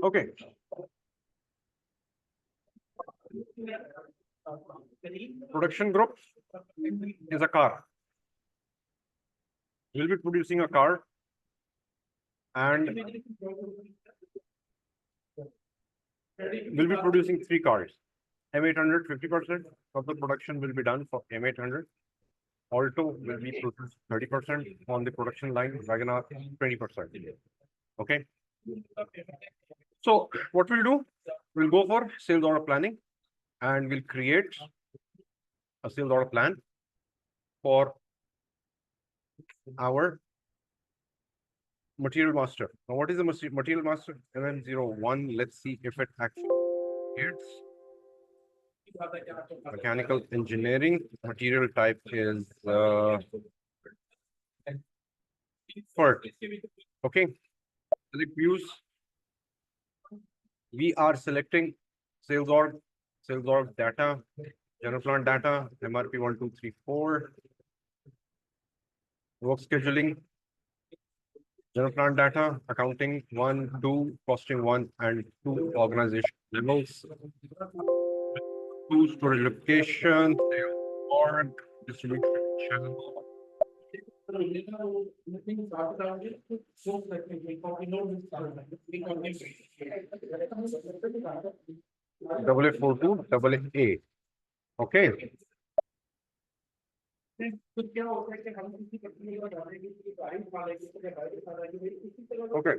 Okay. Production group is a car. We'll be producing a car and we'll be producing 3 cars. M800, 50% of the production will be done for M800. Alto will be produced 30% on the production line, Wagoner 20%. Okay. So what we'll do, we'll go for sales order planning and we'll create a sales order plan for our material master. Now, what is the material master? MM01. Let's see if it actually hits. Mechanical engineering. Material type is FERT. Okay. Select views. We are selecting sales org data, general plant data, MRP 1, 2, 3, 4. Work scheduling, general plant data, accounting 1, 2, costing 1 and 2, organization levels, 2, storage location, org, distribution channel. AA42, AA. Okay. Okay.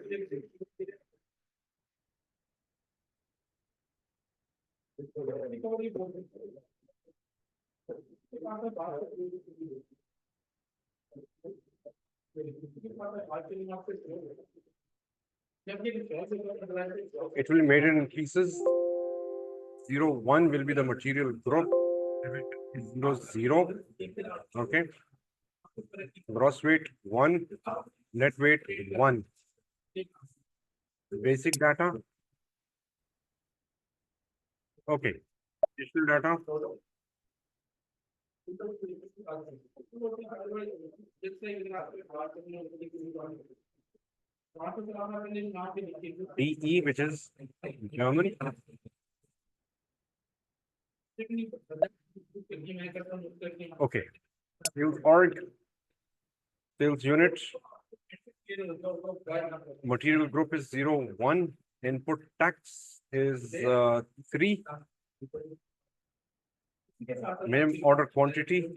It will be made in pieces. 01 will be the material group. 00. Okay. Gross weight 1, net weight 1. Basic data. Okay. Digital data. DE, which is German. Okay. Sales org, sales unit. Material group is 01. Input tax is 3. Minimum order quantity.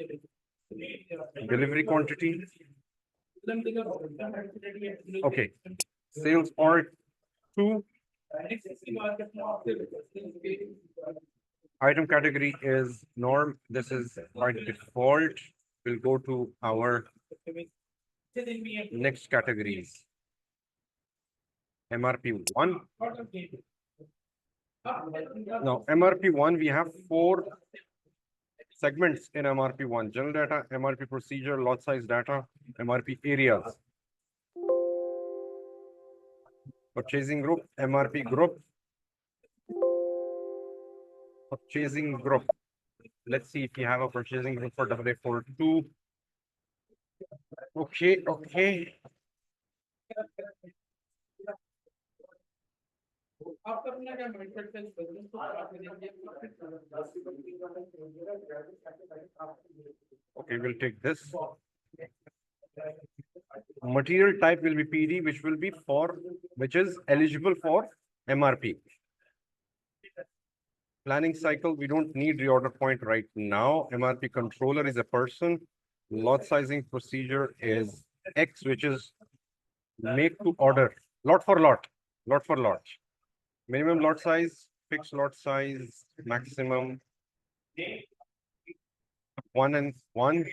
Delivery quantity. Okay. Sales org 2. Item category is norm. This is by default. We'll go to our next categories. MRP 1. Now, MRP 1, we have 4 segments in MRP 1. General data, MRP procedure, lot size data, MRP areas. Purchasing group, MRP group. Purchasing group. Let's see if you have a purchasing group for AA42. Okay, okay. Okay, we'll take this. Material type will be PD, which is eligible for MRP. Planning cycle, we don't need reorder point right now. MRP controller is a person. Lot sizing procedure is X, which is make to order. Lot for lot. Lot for lot. Minimum lot size, fixed lot size, maximum 1 and 1.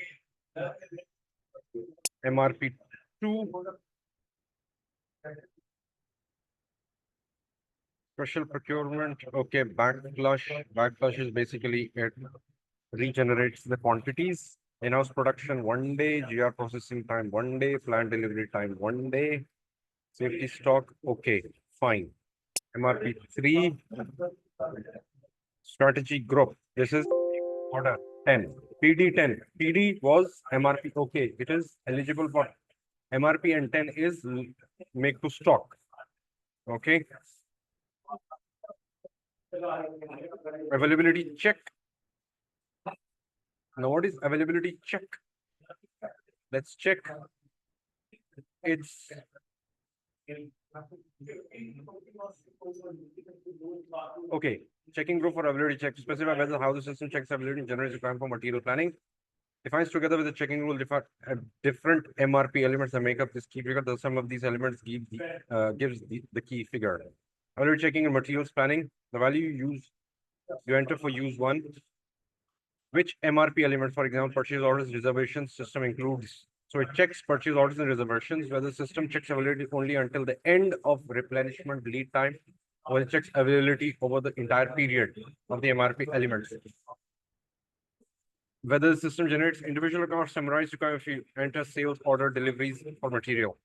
MRP 2. Special procurement. Okay, backflush. Backflush is basically it regenerates the quantities. In-house production 1 day, GR processing time 1 day, plant delivery time 1 day. Safety stock, okay, fine. MRP 3. Strategy group. This is order 10. PD 10. PD was MRP, okay. It is eligible for MRP and 10 is make to stock. Okay. Availability check. Now, what is availability check? Let's check. It's okay. Checking group for availability check. Specify whether how the system checks availability and generates requirement for material planning. Defines together with the checking rule different MRP elements that make up this key figure. The sum of these elements gives the key figure. Availability checking and materials planning. The value you enter for use one. Which MRP element, for example, purchase orders, reservations system includes. So it checks purchase orders and reservations, whether the system checks availability only until the end of replenishment lead time, or it checks availability over the entire period of the MRP elements. Whether the system generates individual accounts, summarized requirement if you enter sales order deliveries or material.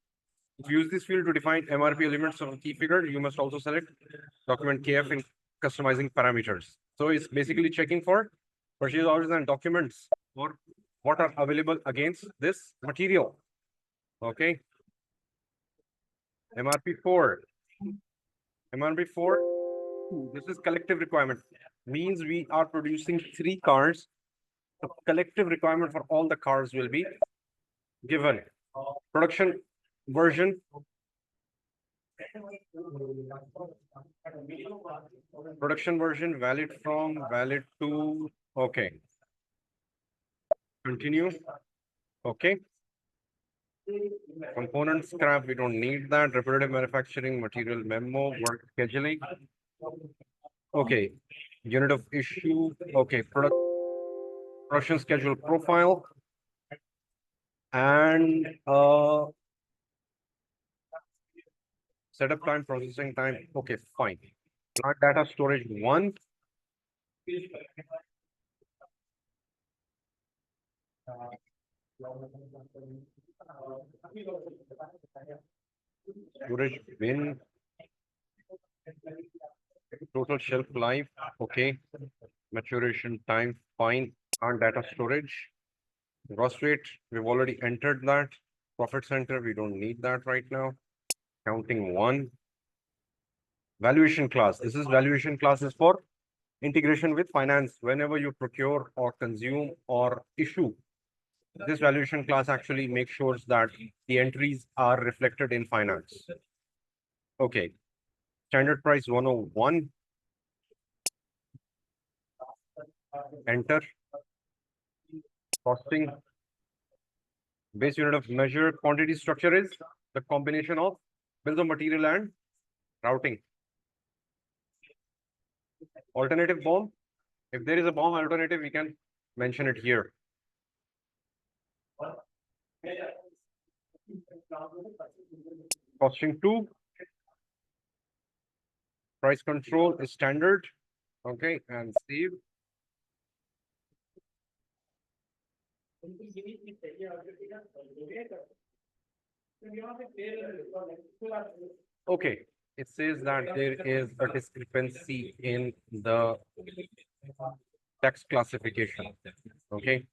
If you use this field to define MRP elements of a key figure, you must also select document KF in customizing parameters. So it's basically checking for purchase orders and documents or what are available against this material. Okay. MRP4. MRP4, this is collective requirement. Means we are producing 3 cars. The collective requirement for all the cars will be given. Production version. Production version valid from, valid to, okay. Continue. Okay. Component scrap, we don't need that. Repetitive manufacturing, material memo, work scheduling. Okay. Unit of issue. Okay. Production schedule profile. And setup time, processing time. Okay, fine. Plant data storage 1. Storage bin. Total shelf life. Okay. Maturation time. Fine. And data storage. Gross rate. We've already entered that. Profit center. We don't need that right now. Counting 1. Valuation class. This is valuation class is for integration with finance. Whenever you procure or consume or issue, this valuation class actually makes sure that the entries are reflected in finance. Okay. Standard price 101. Enter. Costing. Base unit of measure quantity structure is the combination of bills of material and routing. Alternative BOM. If there is a BOM alternative, we can mention it here. Costing 2. Price control is standard. Okay, and save. Okay, it says that there is a discrepancy in the tax classification. Okay,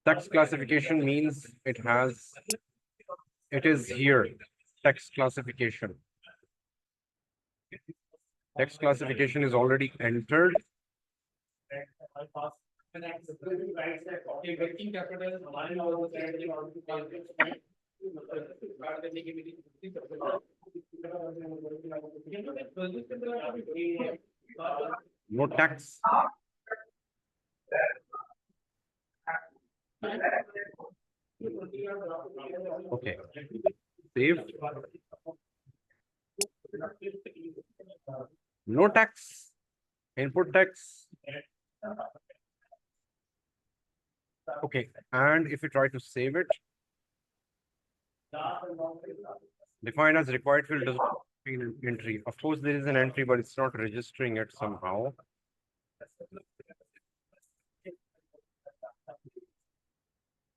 tax classification means it is here, tax classification. Tax classification is already entered. No tax. Okay. Save. No tax. Input tax. Okay. And if you try to save it, defined as required field does not contain an entry. Of course, there is an entry, but it's not registering it somehow.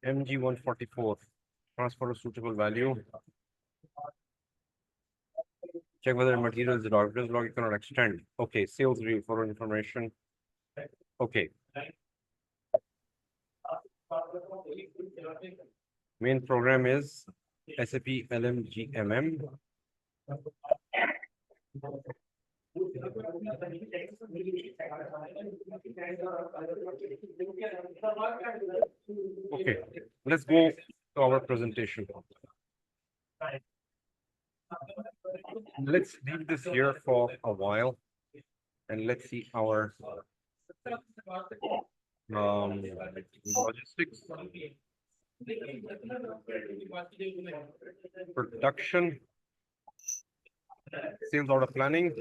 MG144. Transfer a suitable value. Check whether material is logged. This log you cannot extend. Okay, sales review for information. Okay. Main program is SAP LMGMM. Okay, let's go to our presentation. Let's leave this here for a while and let's see our logistics, production, sales order planning,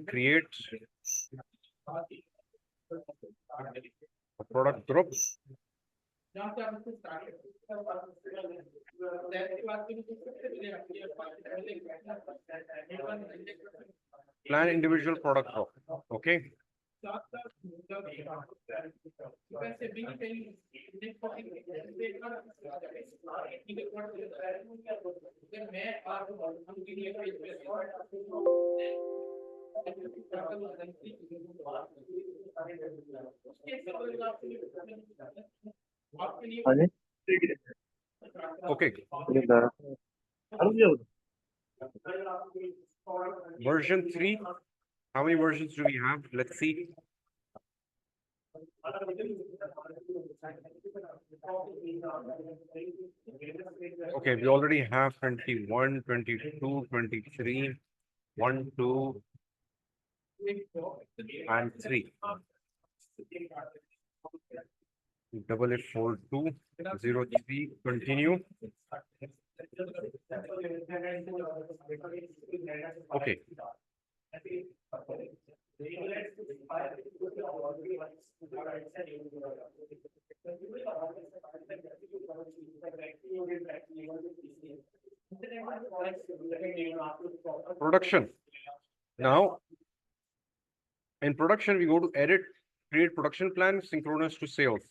create a product group, plan individual product group. Okay. Okay. Version 3. How many versions do we have? Let's see. Okay, we already have 21, 22, 23, 1, 2, and 3. 884203, continue. Okay. Production. Now, in production, we go to edit, create production plan synchronous to sales.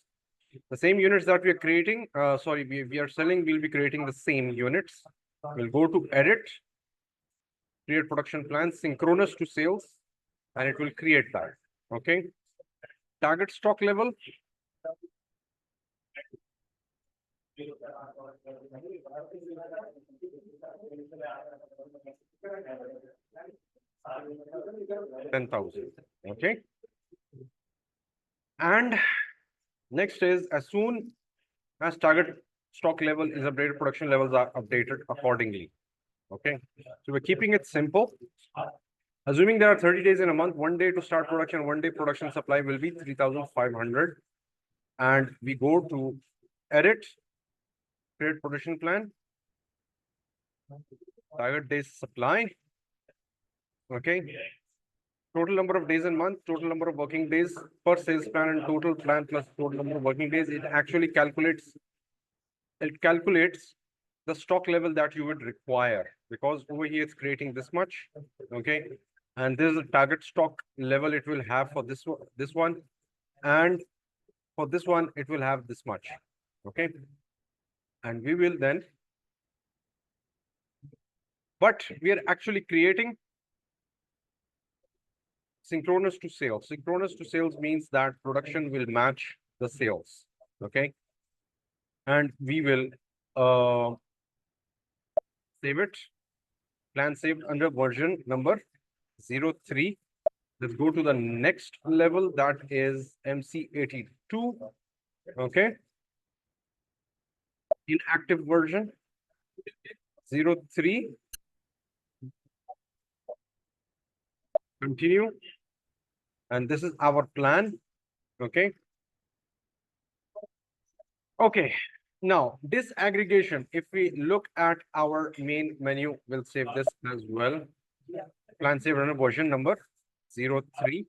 The same units that we are creating, we are selling, we'll be creating the same units. We'll go to edit, create production plan synchronous to sales, and it will create that. Okay. Target stock level. $10,000. Okay. And next is, as soon as target stock level is updated, production levels are updated accordingly. Okay. So we're keeping it simple. Assuming there are 30 days in a month, 1 day to start production, 1 day production supply will be 3,500. And we go to edit, create production plan, target days supply. Okay. Total number of days in month, total number of working days per sales plan, and total plan plus total number of working days. It actually calculates the stock level that you would require, because over here it's creating this much. Okay. And this is a target stock level it will have for this one. And for this one, it will have this much. Okay. And we will then, but we are actually creating synchronous to sales. Synchronous to sales means that production will match the sales. Okay. And we will save it. Plan saved under version number 03. Let's go to the next level, that is MC82. Okay. Inactive version 03. Continue. And this is our plan. Okay. Okay. Now, disaggregation, if we look at our main menu, we'll save this as well. Plan save runner version number 03.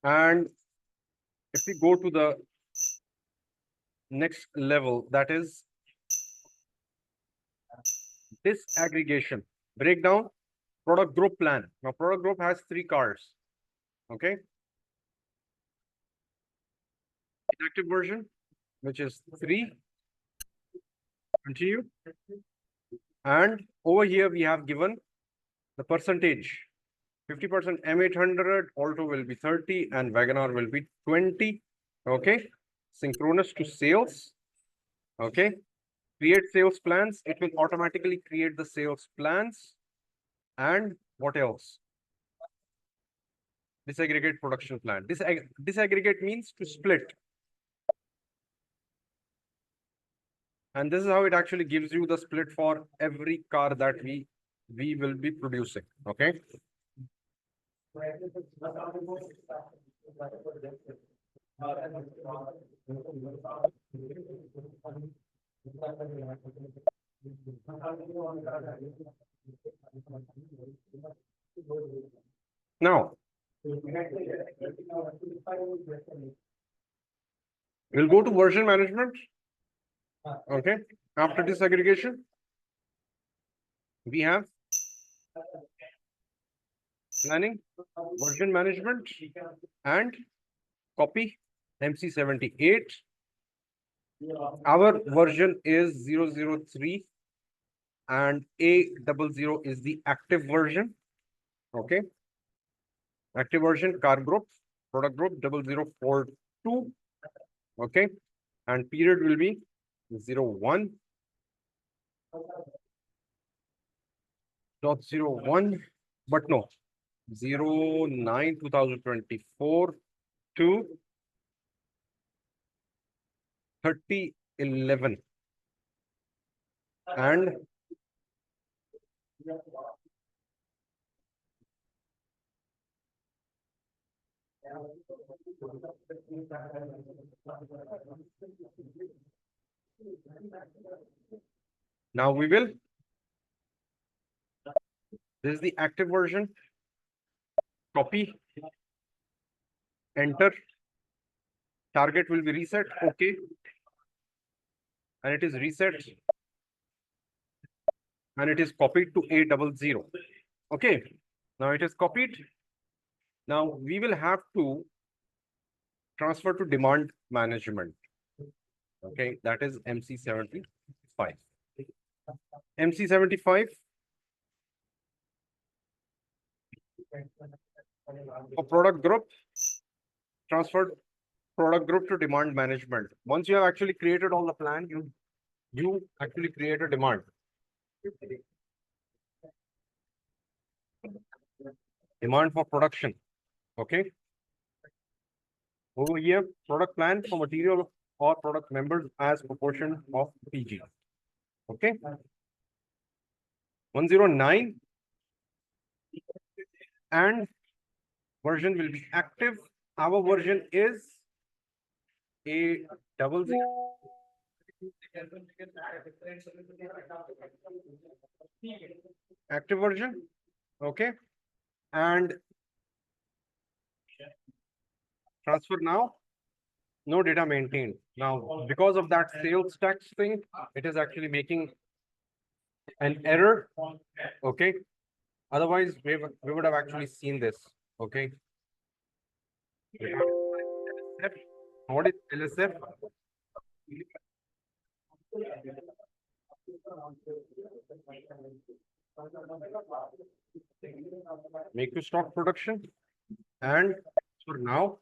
And if we go to the next level, that is disaggregation, breakdown, product group plan. Now, product group has 3 cars. Okay. Inactive version, which is 3. Continue. And over here, we have given the percentage. 50% M800, Alto will be 30, and WagonR will be 20. Okay. synchronous to sales. Okay. Create sales plans. It will automatically create the sales plans. And what else? Disaggregate production plan. Disaggregate means to split. And this is how it actually gives you the split for every car that we will be producing. Okay. Now, we'll go to version management. Okay. After disaggregation, we have planning, version management, and copy MC78. Our version is 003 and A00 is the active version. Okay. Active version, car group, product group 0042. Okay. And period will be 01. .01, but no, 09/2024 to 30/11. And now we will. This is the active version. Copy. Enter. Target will be reset. Okay. And it is reset. And it is copied to A00. Okay. Now it is copied. Now we will have to transfer to demand management. Okay. That is MC75. MC75. For product group, transferred product group to demand management. Once you have actually created all the plan, you actually create a demand. Demand for production. Okay. Over here, product plan for material or product members as proportion of PG. Okay. 109 and version will be active. Our version is A00. Active version. Okay. And transfer now. No data maintained. Now, because of that sales tax thing, it is actually making an error. Okay. Otherwise, we would have actually seen this. Okay. What is LSF? Make to stock production. And for now,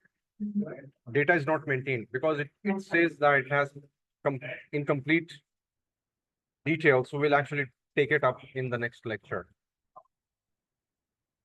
data is not maintained because it says that it has incomplete details. So we'll actually take it up in the next lecture.